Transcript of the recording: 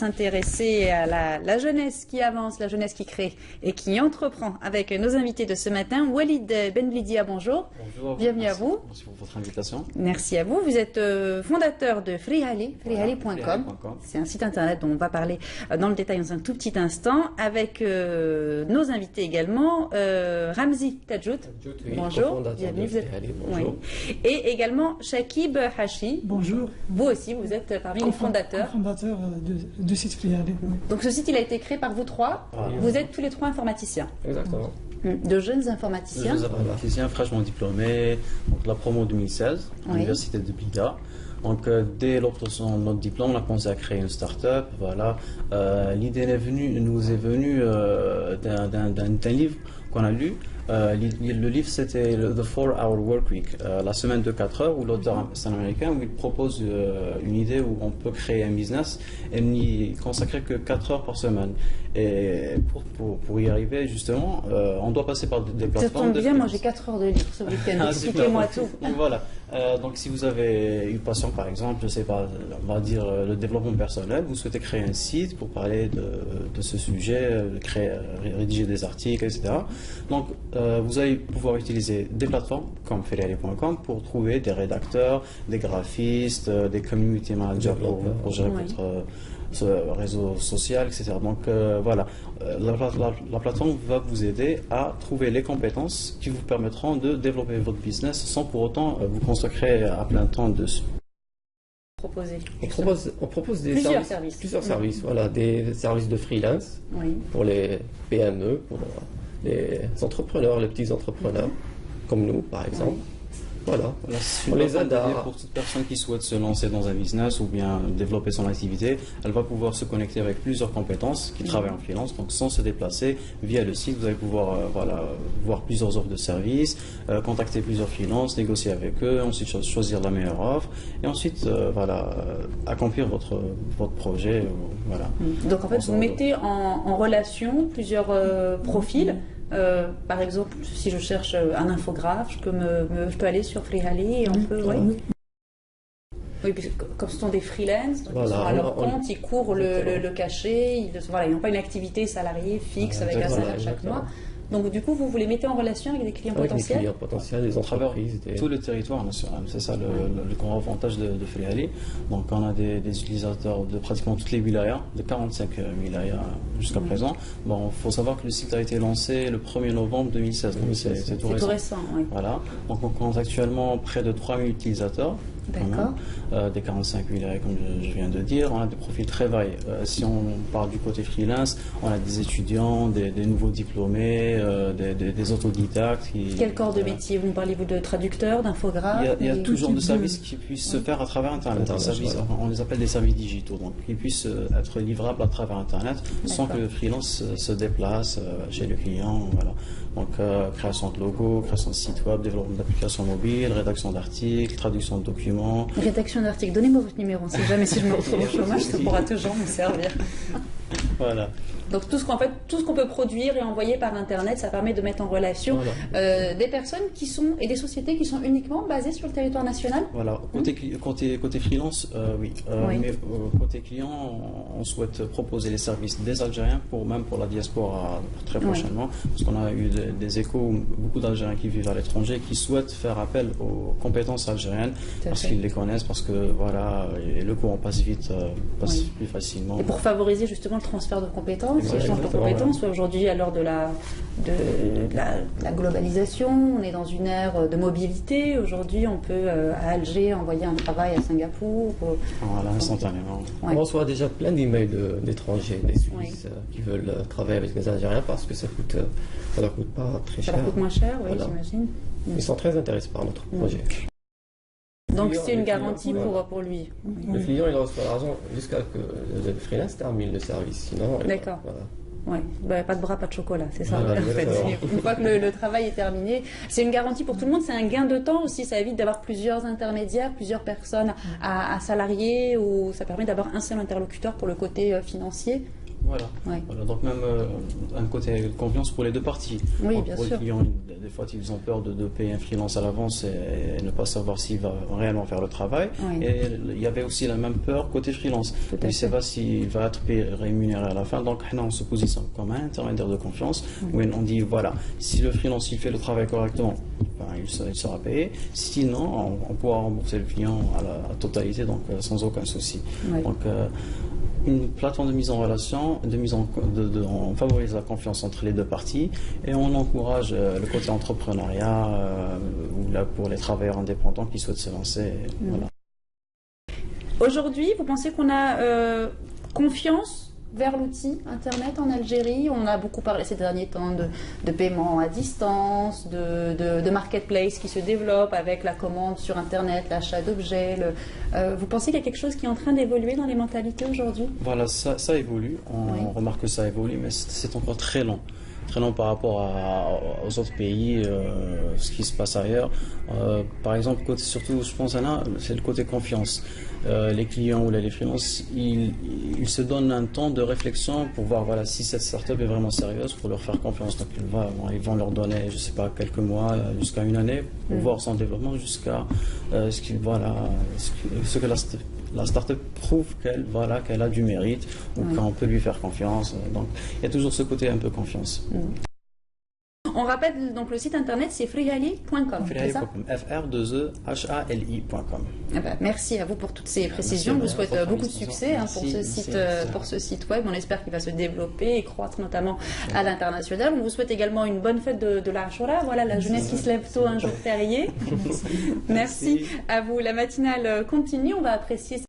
s'intéresser à la jeunesse qui avance, la jeunesse qui crée et qui entreprend avec nos invités de ce matin. Walid Benblidia, bonjour. Bonjour. Bienvenue à vous. Merci pour votre invitation. Merci à vous. Vous êtes fondateur de Freehali, freehali.com. C'est un site internet dont on va parler dans le détail dans un tout petit instant avec nos invités également. Ramzi Tadjout, bonjour. Bienvenue. Bonjour. Oui. Et également Shakib Hachi. Bonjour. Vous aussi, vous êtes parmi les fondateurs. Fondateur du site Freehali. Oui. Donc ce site, il a été créé par vous trois. Vous êtes tous les trois informaticiens. Exactement. De jeunes informaticiens. De jeunes informaticiens fraîchement diplômés, donc la promo 2016, à l'université de Blida. Donc dès l'obtention de notre diplôme, on a pensé à créer une start-up. Voilà. L'idée nous est venue d'un livre qu'on a lu. Le livre, c'était The 4-Hour Workweek, la semaine de 4 heures, où l'auteur c'est un américain, où il propose une idée où on peut créer un business et n'y consacrer que 4 heures par semaine. Et pour y arriver, justement, on doit passer par des plateformes. Ça tombe bien, moi j'ai 4 heures de livre ce week-end. Expliquez-moi tout. Voilà. Donc si vous avez une passion, par exemple, je sais pas, on va dire le développement personnel, vous souhaitez créer un site pour parler de ce sujet, rédiger des articles, etc. Donc vous allez pouvoir utiliser des plateformes comme freehali.com pour trouver des rédacteurs, des graphistes, des community managers pour gérer votre réseau social, etc. Donc voilà, la plateforme va vous aider à trouver les compétences qui vous permettront de développer votre business sans pour autant vous consacrer à plein temps dessus. On propose des plusieurs services, voilà, des services de freelance pour les PME, pour les entrepreneurs, les petits entrepreneurs, comme nous par exemple. Voilà. On les aide pour toute personne qui souhaite se lancer dans un business ou bien développer son activité. Elle va pouvoir se connecter avec plusieurs compétences qui travaillent en freelance, donc sans se déplacer. Via le site, vous allez pouvoir voir plusieurs offres de services, contacter plusieurs freelances, négocier avec eux, ensuite choisir la meilleure offre et ensuite accomplir votre projet. Voilà. Donc en fait, vous mettez en relation plusieurs profils. Par exemple, si je cherche un infographe, je peux aller sur Freehali et on peut. Oui, puisque comme ce sont des freelances, donc ils sont à leur compte, ils courent le cachet, ils n'ont pas une activité salariée fixe avec un salaire chaque mois. Donc du coup, vous les mettez en relation avec des clients potentiels. Des clients potentiels, des entreprises. Tout le territoire national, c'est ça le grand avantage de Freehali. Donc on a des utilisateurs de pratiquement toutes les wilayas, de 45 wilayas jusqu'à présent. Bon, il faut savoir que le site a été lancé le 1er novembre 2016, donc c'est tout récent. Oui. Voilà. Donc on compte actuellement près de 3000 utilisateurs. D'accord. Des 45 wilayas comme je viens de dire. On a des profils très variés. Si on parle du côté freelance, on a des étudiants, des nouveaux diplômés, des autodidactes. Quel corps de métier? Vous parlez-vous de traducteurs, d'infographes? Il y a tout genre de services qui puissent se faire à travers Internet. On les appelle des services digitaux, donc qui puissent être livrables à travers Internet sans que le freelance se déplace chez le client. Voilà. Donc création de logos, création de site web, développement d'applications mobiles, rédaction d'articles, traduction de documents. Rédaction d'articles, donnez-moi votre numéro, si jamais si je me retrouve au chômage, ça pourra toujours me servir. Voilà. Donc tout ce qu'on peut produire et envoyer par Internet, ça permet de mettre en relation des personnes et des sociétés qui sont uniquement basées sur le territoire national. Voilà. Côté freelance, oui. Mais côté client, on souhaite proposer les services des Algériens même pour la diaspora très prochainement, parce qu'on a eu des échos, beaucoup d'Algériens qui vivent à l'étranger qui souhaitent faire appel aux compétences algériennes parce qu'ils les connaissent, parce que et le courant passe vite, plus facilement. Et pour favoriser justement le transfert de compétences. Échange de compétences. Aujourd'hui, à l'heure de la globalisation, on est dans une ère de mobilité. Aujourd'hui, on peut à Alger envoyer un travail à Singapour. Voilà, instantanément. On reçoit déjà plein d'emails d'étrangers, des Suisses qui veulent travailler avec les Algériens parce que ça leur coûte pas très cher. Ça leur coûte moins cher, oui, j'imagine. Ils sont très intéressés par notre projet. Donc c'est une garantie pour lui. Le client, il reçoit l'argent jusqu'à ce que le freelance termine le service. Sinon, d'accord. Ouais, pas de bras, pas de chocolat, c'est ça. Voilà, en fait. Une fois que le travail est terminé, c'est une garantie pour tout le monde, c'est un gain de temps aussi, ça évite d'avoir plusieurs intermédiaires, plusieurs personnes à salarier, ou ça permet d'avoir un seul interlocuteur pour le côté financier. Voilà. Donc même un côté de confiance pour les deux parties. Oui, donc, bien pour sûr. Les clients, des fois, ils ont peur de payer un freelance à l'avance et ne pas savoir s'il va réellement faire le travail. Et il y avait aussi la même peur côté freelance. Il ne sait pas s'il va être rémunéré à la fin. Donc on se positionne comme un intermédiaire de confiance où on dit voilà, si le freelance il fait le travail correctement, il sera payé. Sinon, on pourra rembourser le client à la totalité, donc sans aucun souci. Donc une plateforme de mise en relation, on favorise la confiance entre les deux parties et on encourage le côté entrepreneuriat ou là pour les travailleurs indépendants qui souhaitent se lancer. Voilà. Aujourd'hui, vous pensez qu'on a confiance vers l'outil Internet en Algérie? On a beaucoup parlé ces derniers temps de paiement à distance, de marketplace qui se développe avec la commande sur Internet, l'achat d'objets. Vous pensez qu'il y a quelque chose qui est en train d'évoluer dans les mentalités aujourd'hui? Voilà, ça évolue. On remarque que ça évolue, mais c'est encore très long. Très long par rapport aux autres pays, ce qui se passe ailleurs. Par exemple, surtout, je pense, c'est le côté confiance. Les clients ou les freelances, ils se donnent un temps de réflexion pour voir voilà, si cette start-up est vraiment sérieuse, pour leur faire confiance. Donc ils vont leur donner, je ne sais pas, quelques mois jusqu'à une année pour voir son développement jusqu'à ce que la start-up prouve qu'elle a du mérite ou qu'on peut lui faire confiance. Donc il y a toujours ce côté un peu confiance. On rappelle donc le site internet, c'est freehali.com. Freehali.com. F-R-2-E-H-A-L-I.com. Merci à vous pour toutes ces précisions. Je vous souhaite beaucoup de succès pour ce site web. On espère qu'il va se développer et croître notamment à l'international. On vous souhaite également une bonne fête de l'Ashura. Voilà, la jeunesse qui se lève tôt un jour férié. Merci à vous. La matinale continue. On va apprécier